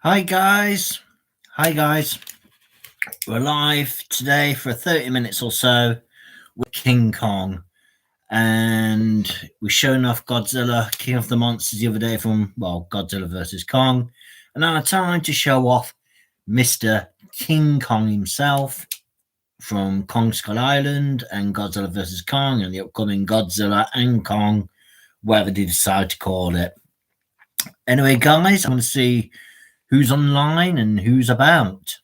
Hi guys. Hi guys. We're live today for 30 minutes or so with King Kong. And we're showing off Godzilla, King of the Monsters the other day from, Godzilla versus Kong. And now it's time to show off Mr. King Kong himself from Kong Skull Island and Godzilla versus Kong and the upcoming Godzilla and Kong, whatever they decide to call it. Anyway, guys, I'm going to see who's online and who's about.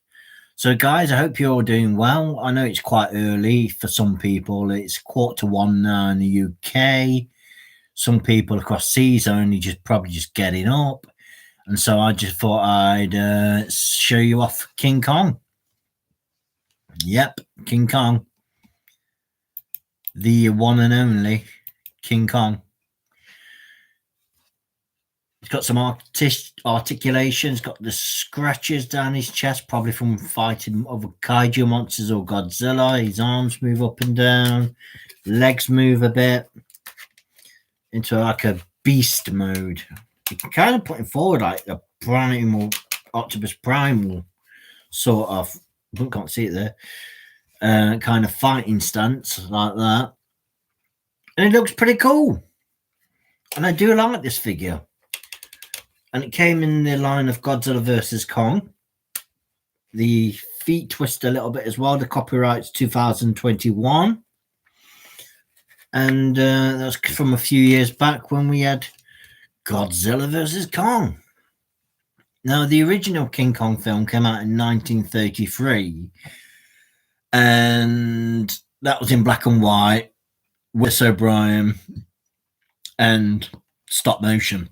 So, guys, I hope you're all doing well. I know it's quite early for some people. It's 1:15 now in the UK. Some people across seas are only probably just getting up. And so I just thought I'd show you off King Kong. Yep, King Kong. The one and only King Kong. He's got some articulations, got the scratches down his chest, probably from fighting other kaiju monsters or Godzilla. His arms move up and down, legs move a bit into like a beast mode. You can kind of put him forward like a primal, Octopus Primal sort of, I can't see it there, kind of fighting stance like that. And it looks pretty cool. And I do like this figure. And it came in the line of Godzilla versus Kong. The feet twist a little bit as well. The copyright's 2021. And that was from a few years back when we had Godzilla versus Kong. Now, the original King Kong film came out in 1933. And that was in black and white, Wes O'Brien, and stop motion.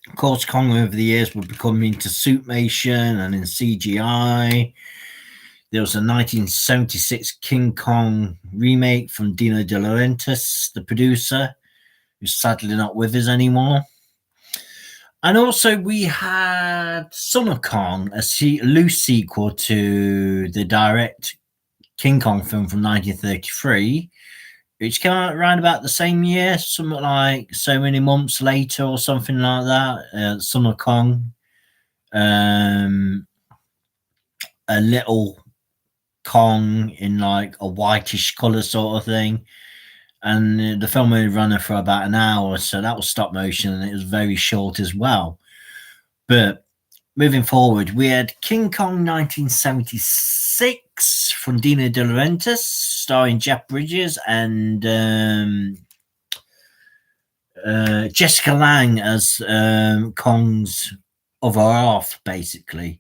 Of course, Kong over the years would become into suitmation and in CGI. There was a 1976 King Kong remake from Dino De Laurentiis, the producer, who's sadly not with us anymore. And also we had Son of Kong, a loose sequel to the direct King Kong film from 1933, which came out around about the same year, something like so many months later or something like that. Son of Kong, a little Kong in like a whitish color sort of thing. And the film only ran for about an hour, so that was stop motion and it was very short as well. But moving forward, we had King Kong 1976 from Dino De Laurentiis, starring Jeff Bridges and Jessica Lange as Kong's other half, basically.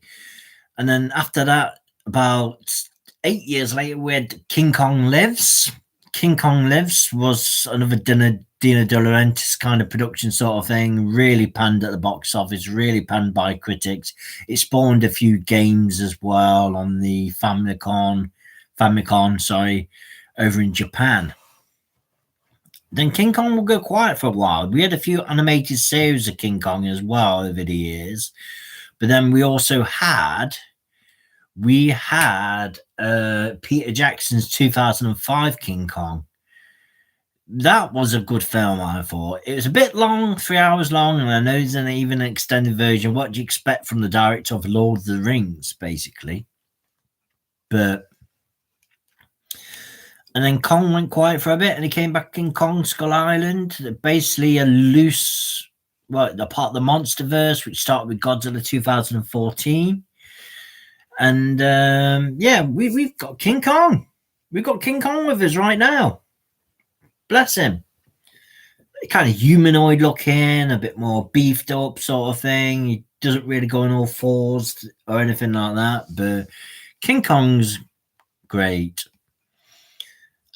And then after that, about 8 years later, we had King Kong Lives. King Kong Lives was another Dino De Laurentiis kind of production sort of thing, really panned at the box office, really panned by critics. It spawned a few games as well on the Famicom, over in Japan. Then King Kong will go quiet for a while. We had a few animated series of King Kong as well over the years. But then we also had Peter Jackson's 2005 King Kong. That was a good film, I thought. It was a bit long, 3 hours long, and I know there's even an extended version. What do you expect from the director of Lord of the Rings, basically? And then Kong went quiet for a bit, and he came back in Kong Skull Island, basically a loose, the part of the MonsterVerse, which started with Godzilla 2014. And we've got King Kong. We've got King Kong with us right now. Bless him. Kind of humanoid looking, a bit more beefed up sort of thing. He doesn't really go on all fours or anything like that. But King Kong's great.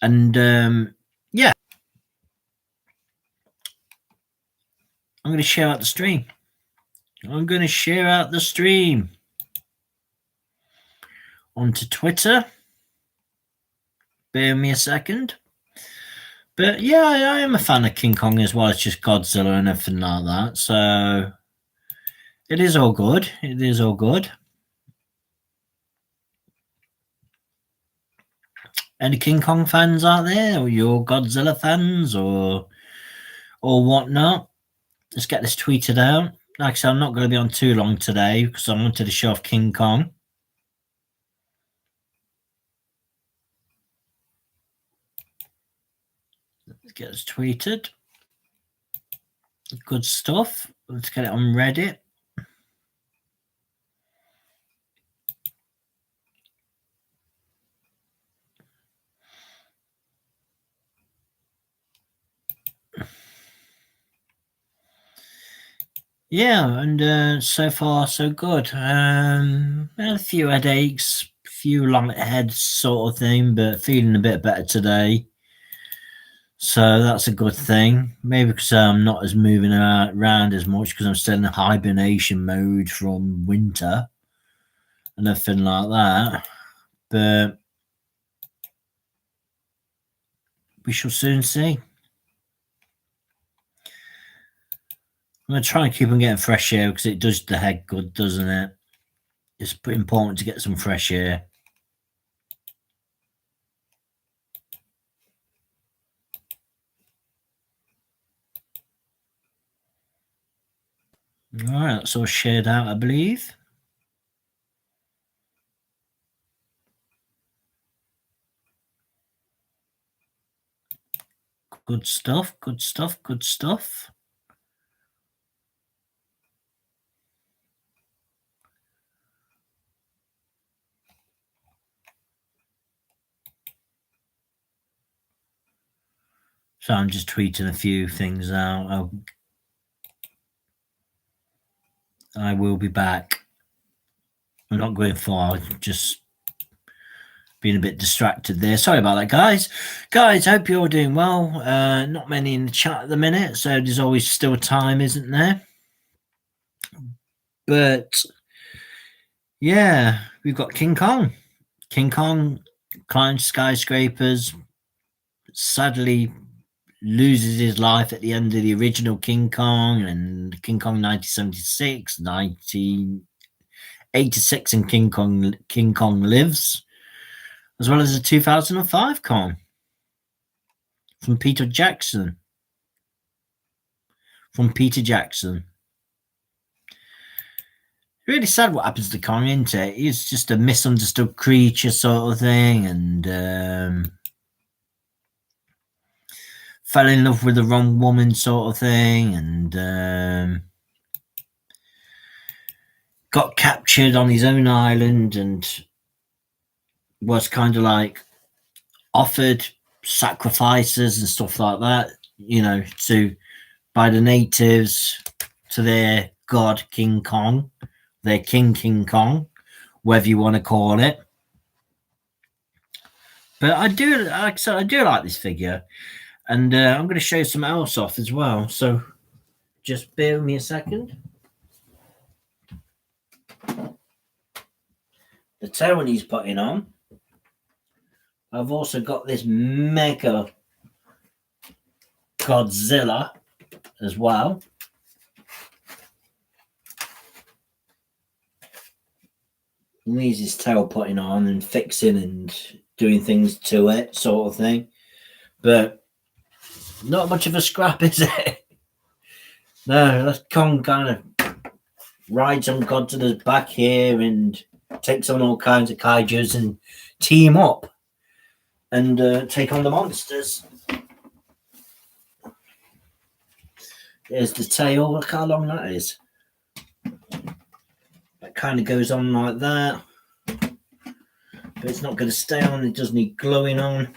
And I'm going to share out the stream. Onto Twitter. Bear me a second. But yeah, I am a fan of King Kong as well as just Godzilla and everything like that. So it is all good. Any King Kong fans out there, or your Godzilla fans, or whatnot? Let's get this tweeted out. like I said, I'm not going to be on too long today because I wanted to show off King Kong. Let's get us tweeted. Good stuff. Let's get it on Reddit. Yeah, and so far so good. Had a few headaches, few long heads sort of thing, but feeling a bit better today. So that's a good thing. Maybe because I'm not as moving around as much because I'm still in hibernation mode from winter and everything like that. But we shall soon see. I'm going to try and keep on getting fresh air because it does the head good, doesn't it? It's important to get some fresh air. All right, that's all shared out, I believe. Good stuff, good stuff, good stuff. So I'm just tweeting a few things out. I will be back. I'm not going far, just being a bit distracted there. Sorry about that, guys. Guys, hope you're all doing well. Not many in the chat at the minute, so there's always still time, isn't there? But yeah, we've got King Kong. King Kong climbs skyscrapers, sadly loses his life at the end of the original King Kong and King Kong 1976, 1986, and King Kong Lives, as well as the 2005 Kong from Peter Jackson. Really sad what happens to Kong, isn't it? He's just a misunderstood creature sort of thing, and fell in love with the wrong woman sort of thing, and got captured on his own island and was kind of like offered sacrifices and stuff like that, to by the natives to their god King Kong, their King Kong, whatever you want to call it. But I do, like I said, I do like this figure, and I'm going to show some else off as well. So just bear with me a second. The tail he's putting on. I've also got this mega Godzilla as well. He needs his tail putting on and fixing and doing things to it, sort of thing. But not much of a scrap, is it? No, that Kong kind of rides on Godzilla's back here and takes on all kinds of kaijus and team up and take on the monsters. There's the tail. Look how long that is. That kind of goes on like that. But it's not going to stay on. It does need gluing on.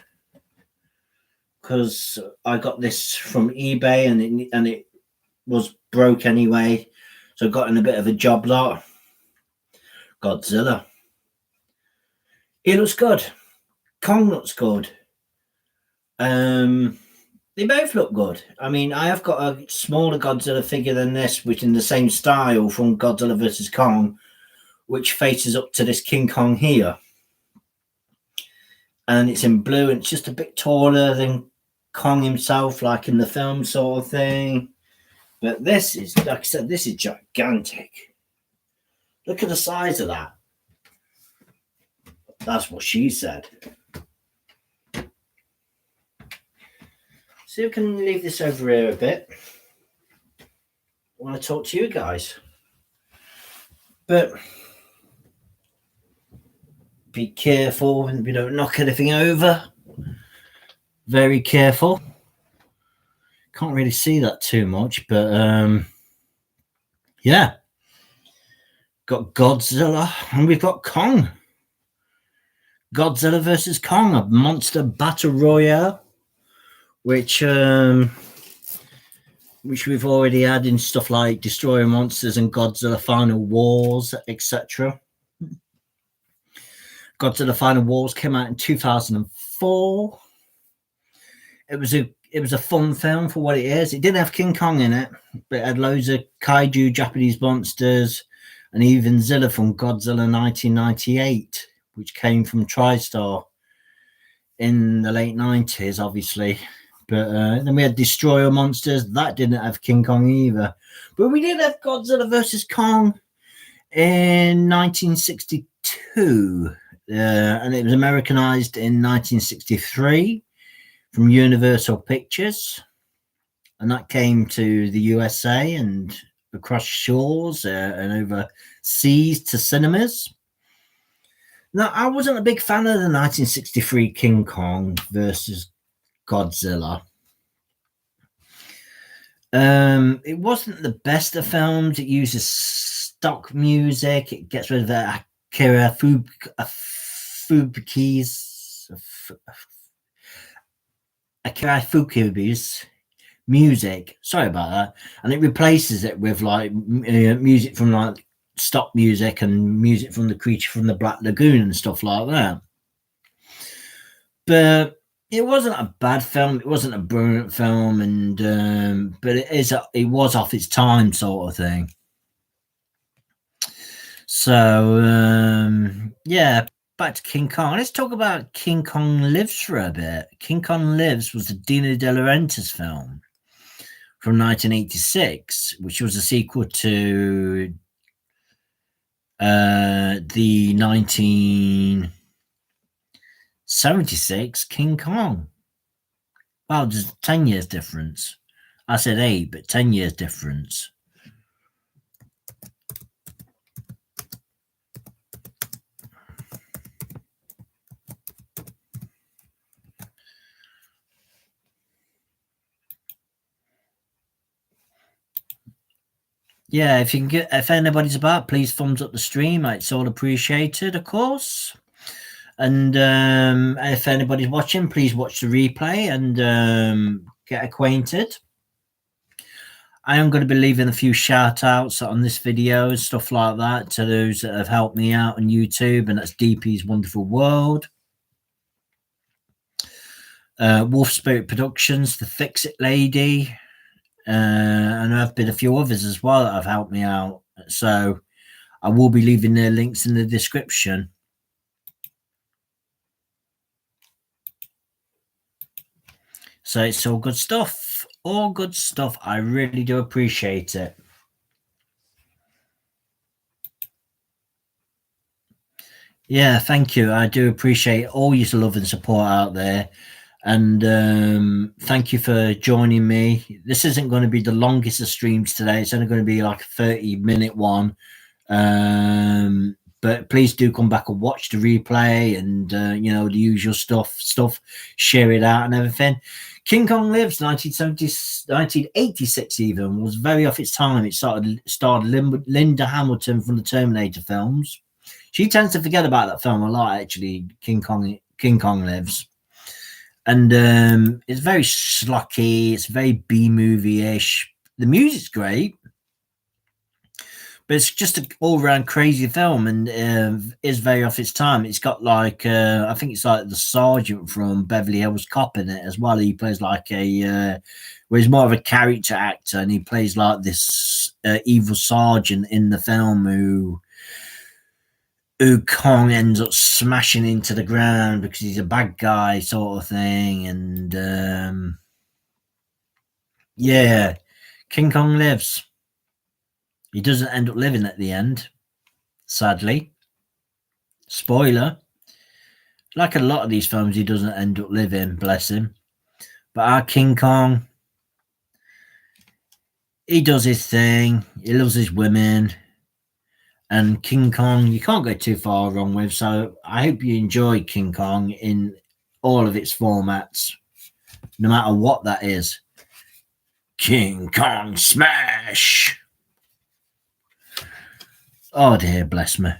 Because I got this from eBay and it was broke anyway. So I got in a bit of a job lot. Godzilla. He looks good. Kong looks good. They both look good. I mean, I have got a smaller Godzilla figure than this, which in the same style from Godzilla vs. Kong, which faces up to this King Kong here. And it's in blue, and it's just a bit taller than Kong himself, like in the film sort of thing. But this is, like I said, this is gigantic. Look at the size of that. That's what she said. See if we can leave this over here a bit. want to talk to you guys. But be careful and we don't knock anything over. Very careful. Can't really see that too much, but yeah. Got Godzilla and we've got Kong. Godzilla versus Kong, a monster battle royale, which we've already had in stuff like Destroyer Monsters and Godzilla Final Wars, etc. Godzilla Final Wars came out in 2004. It was a fun film for what it is. It didn't have King Kong in it, but it had loads of kaiju Japanese monsters and even Zilla from Godzilla 1998, which came from TriStar in the late 90s, obviously. But then we had Destroyer Monsters. That didn't have King Kong either. But we did have Godzilla versus Kong in 1962. And it was Americanized in 1963 from Universal Pictures. And that came to the USA and across shores and over seas to cinemas. Now, I wasn't a big fan of the 1963 King Kong versus Godzilla. It wasn't the best of films. It uses stock music. It gets rid of the Akira Fukubi's music. Sorry about that. And it replaces it with like music from like stock music and music from the Creature from the Black Lagoon and stuff like that. But it wasn't a bad film. It wasn't a brilliant film, and but it was off its time, sort of thing. So yeah, back to King Kong. Let's talk about King Kong Lives for a bit. King Kong Lives was the Dino De Laurentiis film from 1986, which was a sequel to the 1976 King Kong. Wow, there's 10 years difference. I said 8, but 10 years difference. Yeah, if anybody's about, please thumbs up the stream. It's all appreciated, of course. And if anybody's watching, please watch the replay and get acquainted. I am going to be leaving a few shout outs on this video and stuff like that to those that have helped me out on YouTube, and that's DP's Wonderful World, Wolf Spirit Productions, The Fix It Lady, and there have been a few others as well that have helped me out. So I will be leaving their links in the description. So it's all good stuff. All good stuff. I really do appreciate it. Yeah, thank you. I do appreciate all your love and support out there. And thank you for joining me. This isn't going to be the longest of streams today. It's only going to be like a 30-minute one. But please do come back and watch the replay and, you know, the usual stuff, share it out and everything. King Kong Lives, 1986 even, was very off its time. It starred Linda Hamilton from the Terminator films. She tends to forget about that film a lot, actually, King Kong Lives. And it's very schlocky. It's very B-movie-ish. The music's great. But it's just an all-round crazy film and is very off its time. It's got like, I think it's like the sergeant from Beverly Hills Cop in it as well. He plays like where he's more of a character actor, and he plays like this evil sergeant in the film who Kong ends up smashing into the ground because he's a bad guy sort of thing. And yeah, King Kong Lives. He doesn't end up living at the end, sadly. Spoiler. Like a lot of these films, he doesn't end up living, bless him. But our King Kong, he does his thing. He loves his women. And King Kong, you can't go too far wrong with. So I hope you enjoy King Kong in all of its formats, no matter what that is. King Kong smash! Oh dear, bless me.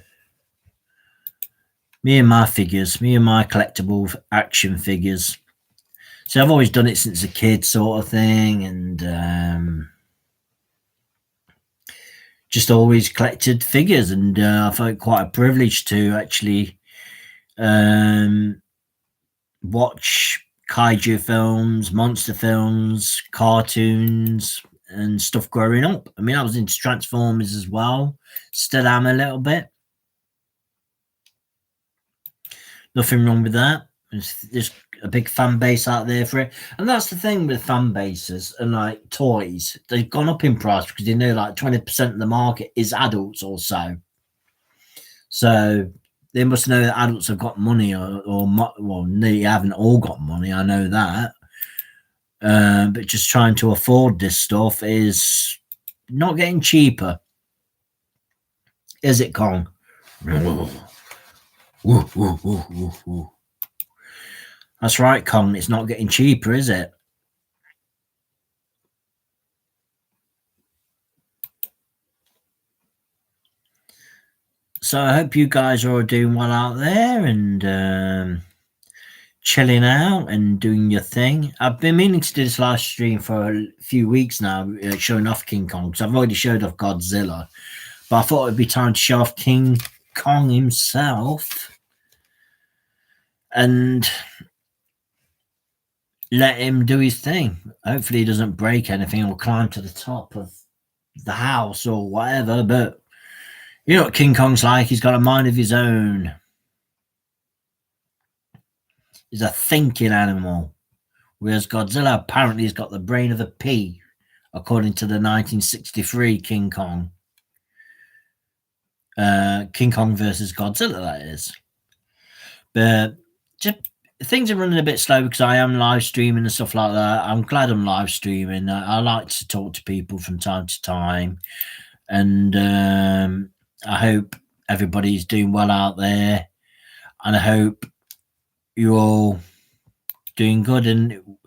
Me and my figures, me and my collectible action figures. So I've always done it since a kid, sort of thing, and just always collected figures, and I felt quite a privilege to actually watch kaiju films, monster films, cartoons, and stuff growing up. I mean, I was into Transformers as well, still am a little bit. Nothing wrong with that. There's a big fan base out there for it, and that's the thing with fan bases and like toys. They've gone up in price because they know like 20% of the market is adults or so. So they must know that adults have got money, or well, they haven't all got money. I know that, but just trying to afford this stuff is not getting cheaper, is it, Kong? That's right, Kong. It's not getting cheaper, is it? So I hope you guys are all doing well out there and chilling out and doing your thing. I've been meaning to do this live stream for a few weeks now, showing off King Kong, because I've already showed off Godzilla, but I thought it'd be time to show off King Kong himself and let him do his thing. Hopefully he doesn't break anything or climb to the top of the house or whatever, but you know what King Kong's like. He's got a mind of his own. He's a thinking animal. Whereas Godzilla apparently has got the brain of a pea, according to the 1963 King Kong. King Kong versus Godzilla, that is. But just, things are running a bit slow because I am live streaming and stuff like that. I'm glad I'm live streaming. I like to talk to people from time to time. And I hope everybody's doing well out there. And I hope you're all doing good and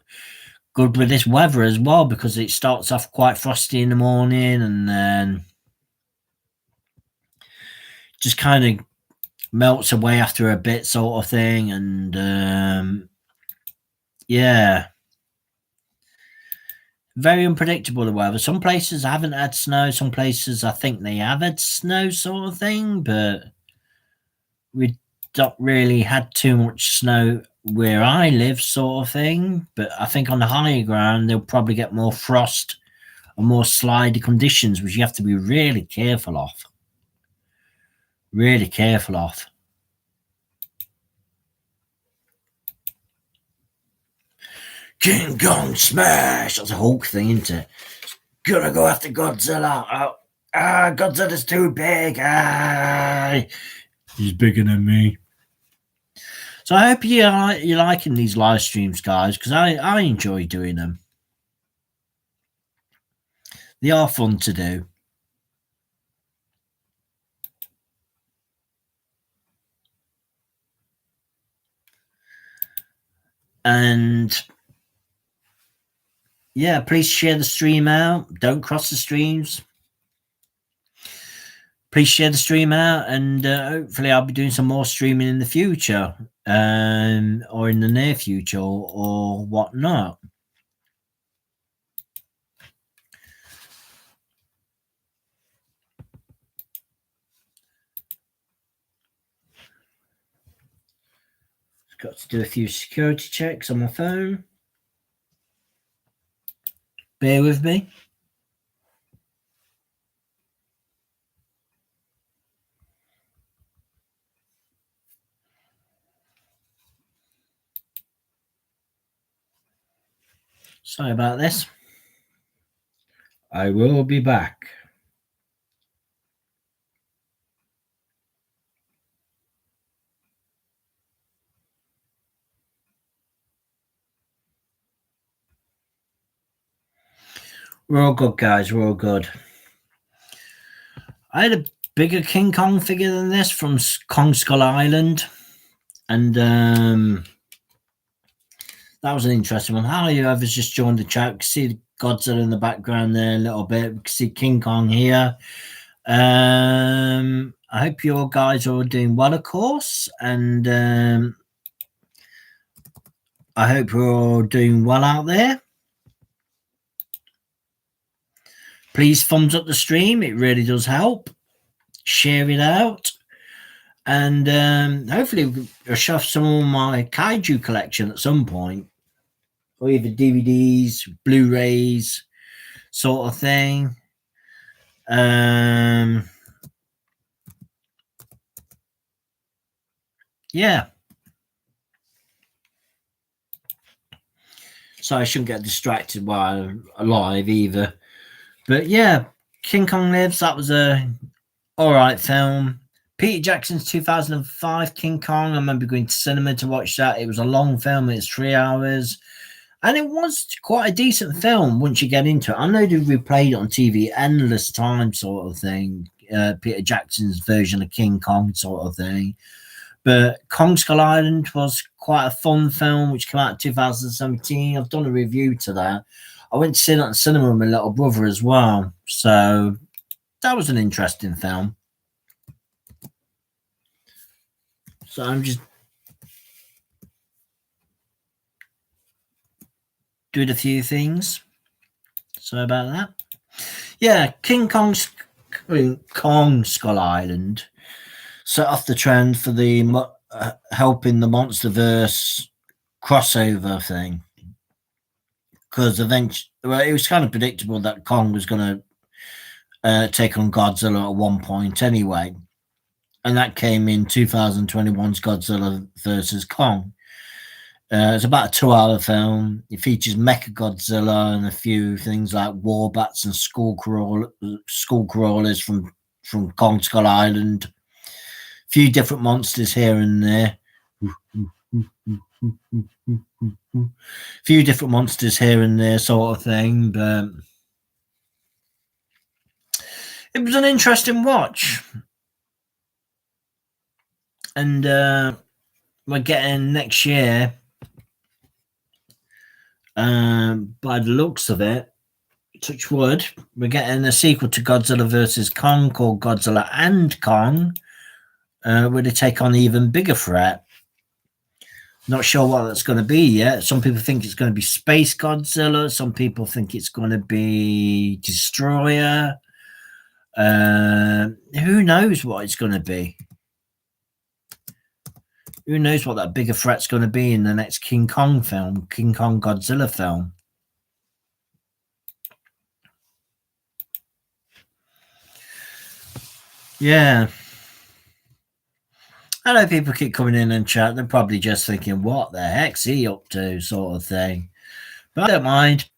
good with this weather as well, because it starts off quite frosty in the morning and then just kind of melts away after a bit, sort of thing. And yeah, very unpredictable, the weather. Some places haven't had snow, some places I think they have had snow, sort of thing, but we don't really had too much snow where I live, sort of thing. But I think on the higher ground they'll probably get more frost and more slidey conditions, which you have to be really careful of. Really careful of. King Kong smash! That's a Hulk thing, isn't it? Gonna go after Godzilla. Godzilla's too big. He's bigger than me. So I hope you're liking these live streams, guys, because I enjoy doing them. They are fun to do. And yeah, please share the stream out. Don't cross the streams. Please share the stream out, and hopefully I'll be doing some more streaming in the future, or in the near future, or whatnot. Got to do a few security checks on my phone. Bear with me. Sorry about this. I will be back. We're all good, guys. We're all good. I had a bigger King Kong figure than this from Kong Skull Island, and that was an interesting one. How you whoever's just joined the chat? We can see Godzilla in the background there a little bit. We can see King Kong here. I hope you guys are all doing well, of course, and I hope you're all doing well out there. Please thumbs up the stream. It really does help. Share it out. And hopefully I'll show some of my kaiju collection at some point. Or either DVDs, Blu-rays, sort of thing. Yeah. So I shouldn't get distracted while alive either. But yeah, King Kong Lives, that was a alright film. Peter Jackson's 2005 King Kong, I remember going to cinema to watch that. It was a long film, it's 3 hours. And it was quite a decent film once you get into it. I know they replayed it on TV endless time, sort of thing. Peter Jackson's version of King Kong, sort of thing. But Kong Skull Island was quite a fun film, which came out in 2017. I've done a review to that. I went to see that in cinema with my little brother as well. So that was an interesting film. So I'm just doing a few things. Sorry about that. Yeah, Kong Skull Island set off the trend for the helping the MonsterVerse crossover thing. Because eventually, well, it was kind of predictable that Kong was going to take on Godzilla at one point anyway. And that came in 2021's Godzilla versus Kong. It's about a 2-hour film. It features Mecha Godzilla and a few things like warbats and skull crawlers from Kong Skull Island. A few different monsters here and there. Few different monsters here and there, sort of thing. But it was an interesting watch. And we're getting next year, by the looks of it, touch wood, we're getting a sequel to Godzilla versus Kong called Godzilla and Kong, where they take on an even bigger threat. Not sure what that's going to be yet. Some people think it's going to be Space Godzilla. Some people think it's going to be Destroyer. Who knows what it's going to be? Who knows what that bigger threat's going to be in the next King Kong film, King Kong Godzilla film. Yeah. I know people keep coming in and chat. They're probably just thinking, what the heck's he up to, sort of thing. But I don't mind.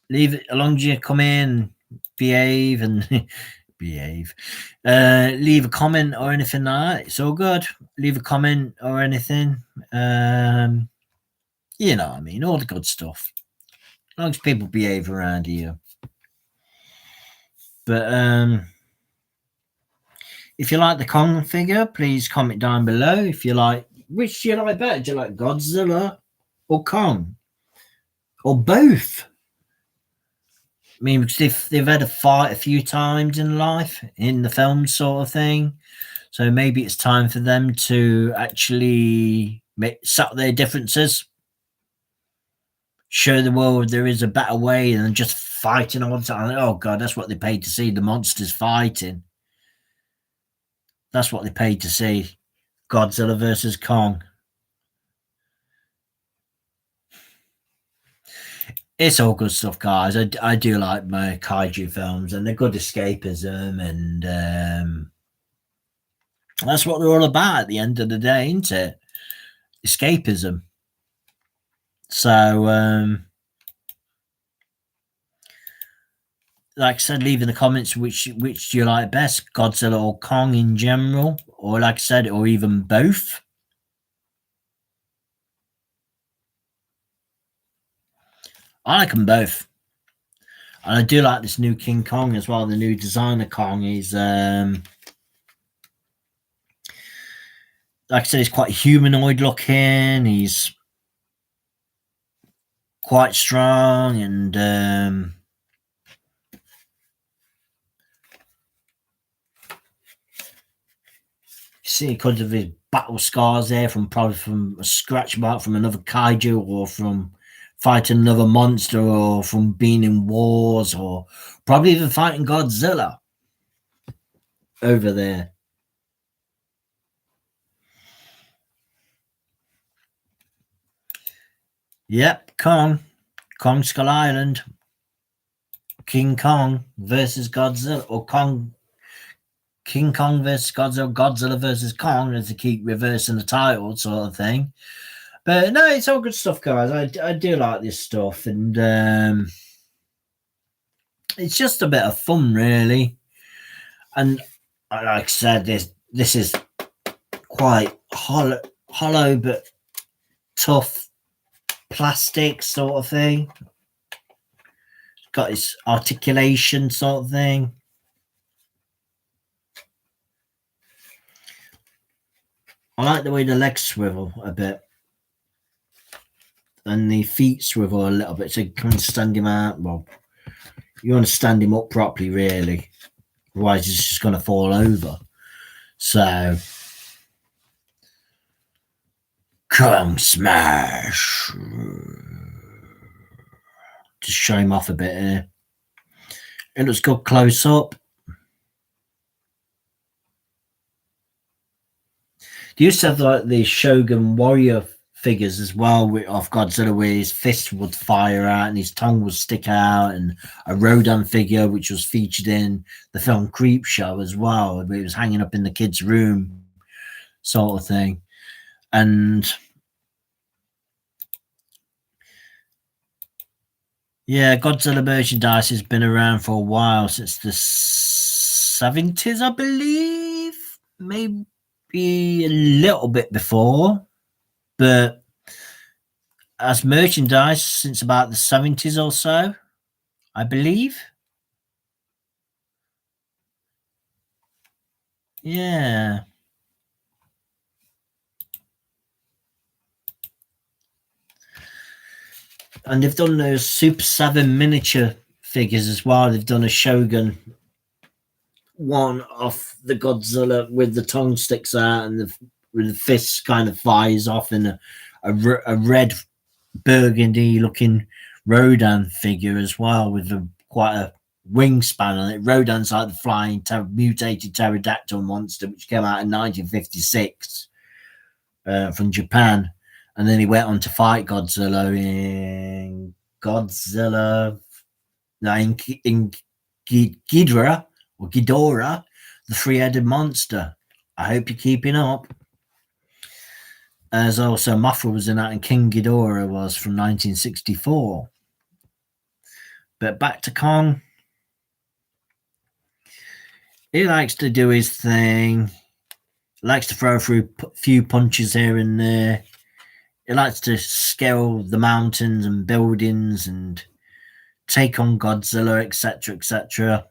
Leave it, as long as you come in, behave and behave. Leave a comment or anything like that. It's all good. Leave a comment or anything. You know what I mean, all the good stuff. As long as people behave around here. But if you like the Kong figure, please comment down below. If you like, which do you like better? Do you like Godzilla or Kong? Or both? I mean, because they've had a fight a few times in life, in the film sort of thing. So maybe it's time for them to actually set their differences. Show the world there is a better way than just fighting all the time. Oh, God, that's what they paid to see, the monsters fighting. That's what they paid to see. Godzilla versus Kong. It's all good stuff, guys. I do like my kaiju films, and they're good escapism, and that's what they're all about at the end of the day, isn't it? Escapism. So, like I said, leave in the comments which do you like best, Godzilla or Kong in general, or like I said, or even both. I like them both. And I do like this new King Kong as well. The new designer Kong is, like I said, he's quite humanoid looking. He's quite strong, and you see because of his battle scars there probably from a scratch mark from another kaiju, or from fighting another monster, or from being in wars, or probably even fighting Godzilla over there. Yep, Kong Skull Island, King Kong versus Godzilla, or King Kong versus Godzilla, Godzilla versus Kong, as they keep reversing the title sort of thing. But no, it's all good stuff, guys. I do like this stuff, and it's just a bit of fun, really. And like I said, this is quite hollow but tough plastic sort of thing. Got its articulation sort of thing. I like the way the legs swivel a bit, and the feet swivel a little bit, so you can stand him out. Well, you want to stand him up properly, really. Otherwise, he's just going to fall over. So, Kong smash. Just show him off a bit here. It looks good close up. They used to have like the Shogun warrior figures as well of Godzilla, where his fist would fire out and his tongue would stick out, and a Rodan figure which was featured in the film Creepshow as well, where it was hanging up in the kids' room sort of thing. And yeah, Godzilla merchandise has been around for a while, since the 70s, I believe, maybe a little bit before, but as merchandise since about the 70s or so, I believe. Yeah. And they've done those Super 7 miniature figures as well. They've done a Shogun one of the Godzilla with the tongue sticks out and with the fists kind of flies off, and a red burgundy looking Rodan figure as well, with quite a wingspan on it. Rodan's like the flying mutated pterodactyl monster, which came out in 1956 from Japan. And then he went on to fight Godzilla in Ghidorah, or Ghidorah, the three-headed monster. I hope you're keeping up. As also Mothra was in that, and King Ghidorah was from 1964. But back to Kong. He likes to do his thing. He likes to throw through a few punches here and there. He likes to scale the mountains and buildings and take on Godzilla, etc., etc.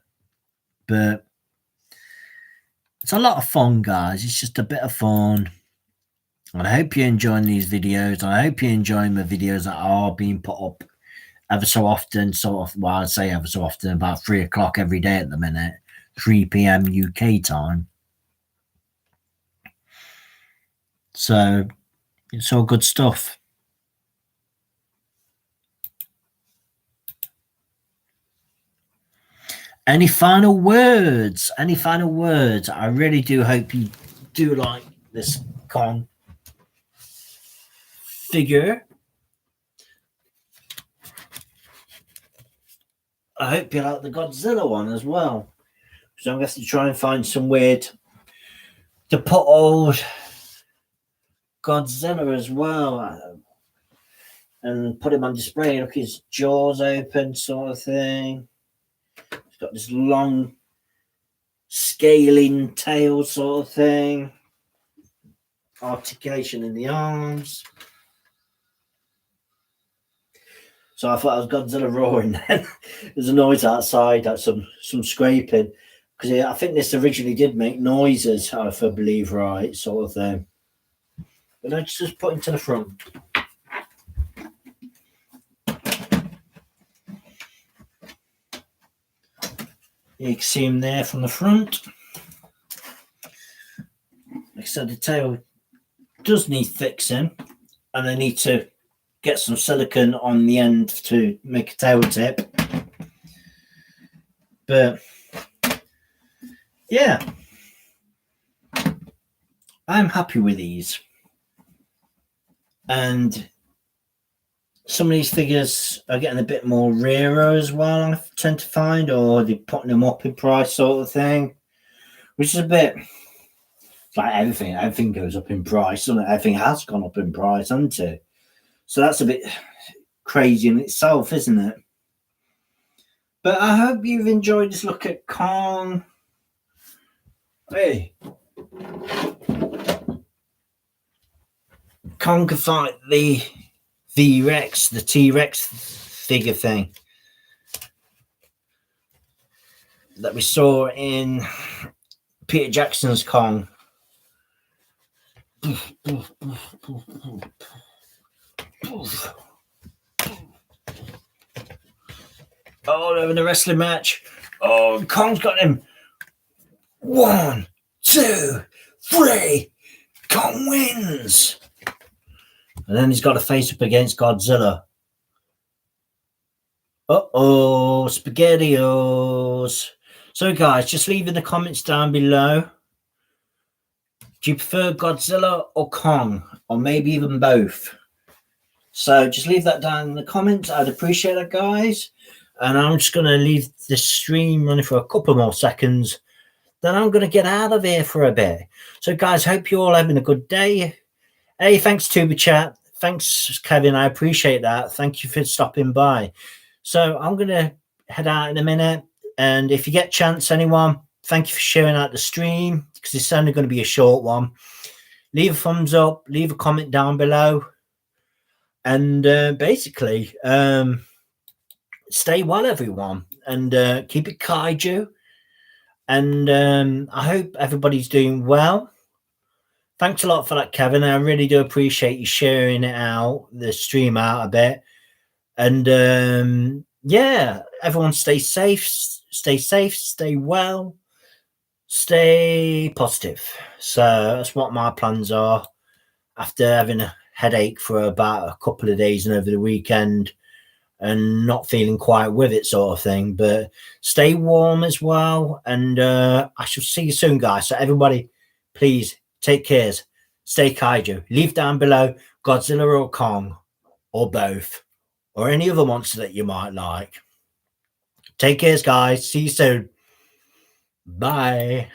But it's a lot of fun, guys. It's just a bit of fun. And I hope you're enjoying these videos. I hope you're enjoying the videos that are being put up ever so often. Well, I'd say ever so often, about 3 o'clock every day at the minute, 3 p.m. UK time. So it's all good stuff. Any final words? Any final words? I really do hope you do like this Kong figure. I hope you like the Godzilla one as well. So I'm going to have to try and find some weird to put old Godzilla as well, and put him on display. Look, his jaws open, sort of thing. He's got this long scaling tail, sort of thing. Articulation in the arms. So I thought it was Godzilla roaring. Then there's a noise outside, like some scraping, because I think this originally did make noises, if I believe right, sort of thing. But let's just put him to the front. You can see him there from the front. Like I said, the tail does need fixing, and I need to get some silicone on the end to make a tail tip. But yeah, I'm happy with these. And some of these figures are getting a bit more rarer as well, I tend to find, or they're putting them up in price sort of thing, which is a bit like everything goes up in price, and everything has gone up in price, hasn't it? So that's a bit crazy in itself, isn't it? But I hope you've enjoyed this look at Kong. Hey, Kong can fight the V-Rex, the T-Rex figure thing that we saw in Peter Jackson's Kong. Oh, they're in a wrestling match. Oh, Kong's got him. 1, 2, 3. Kong wins. And then he's got to face up against Godzilla. Uh-oh, SpaghettiOs. So, guys, just leave in the comments down below. Do you prefer Godzilla or Kong? Or maybe even both? So, just leave that down in the comments. I'd appreciate that, guys. And I'm just going to leave the stream running for a couple more seconds. Then I'm going to get out of here for a bit. So, guys, hope you're all having a good day. Hey, thanks, Tuba Chat. Thanks, Kevin. I appreciate that. Thank you for stopping by. So I'm going to head out in a minute. And if you get a chance, anyone, thank you for sharing out the stream, because it's only going to be a short one. Leave a thumbs up. Leave a comment down below. And basically, stay well, everyone. And keep it kaiju. And I hope everybody's doing well. Thanks a lot for that, Kevin. I really do appreciate you sharing it out, the stream out a bit. And yeah, everyone stay safe, stay well, stay positive. So that's what my plans are after having a headache for about a couple of days and over the weekend and not feeling quite with it sort of thing. But stay warm as well. And I shall see you soon, guys. So everybody, please take care. Stay kaiju. Leave down below Godzilla or Kong or both or any other monster that you might like. Take care, guys. See you soon. Bye.